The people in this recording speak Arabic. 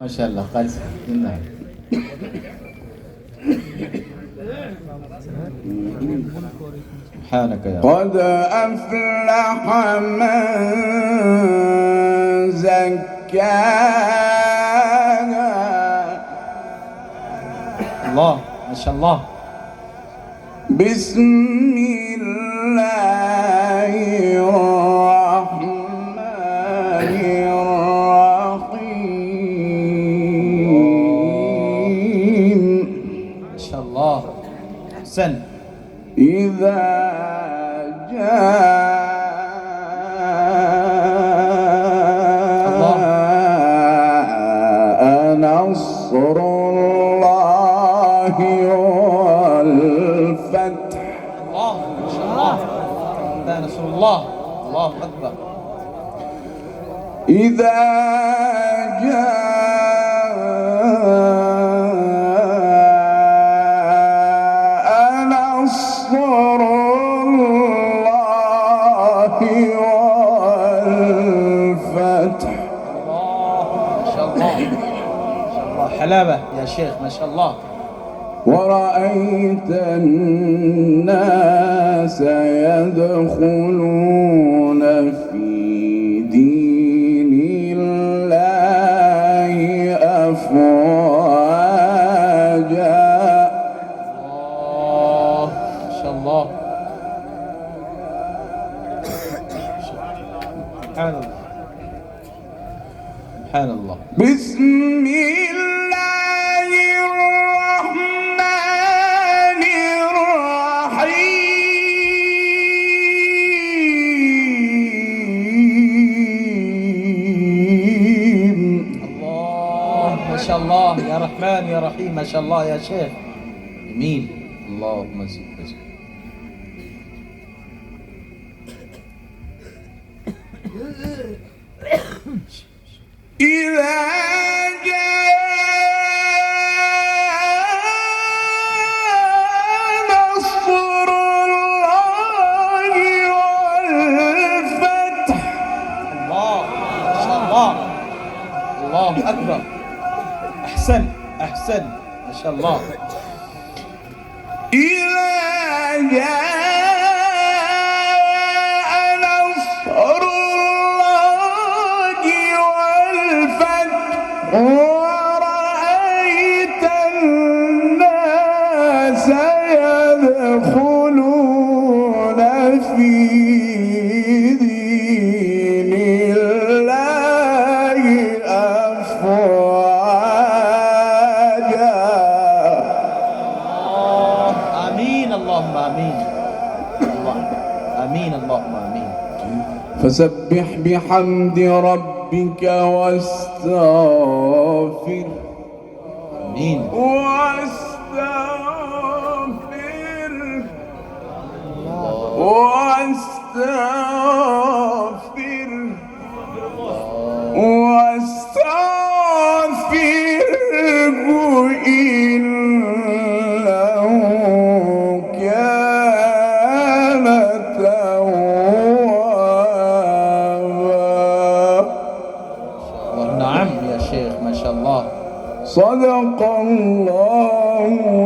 ما شاء الله قال نعم. سبحانك يا رب. قد أفلح من زكاها. الله ما شاء الله. بسم الله الرحمن الرحيم. ما شاء الله أحسن. إذا جاء نصر الله والفتح. الله ما شاء الله. لا نصر الله. الله أكبر. إذا جاء نصر الله والفتح. الله ما شاء الله. ما شاء الله حلاوة يا شيخ ما شاء الله. ورأيت الناس يدخلون في دين الله أفواجا. الله ما شاء الله. سبحان الله. سبحان الله. بسم الله الرحمن الرحيم. الله ما شاء الله يا رحمن يا رحيم ما شاء الله يا شيخ. جميل. اللهم زد وزد. إذا جاء نصر الله والفتح. الله ما شاء الله. الله أكبر. أحسن أحسن ما شاء الله. إذا جاء نصر الله والفتح ورأيت الناس يدخلون في دين الله أفواجا. آمين اللهم آمين. الله آمين اللهم آمين. فسبح بحمد ربك واستغفر. آمين. واستغفر واستغفر واستغفره إنه كان توابا. نعم يا شيخ ما شاء الله. صدق الله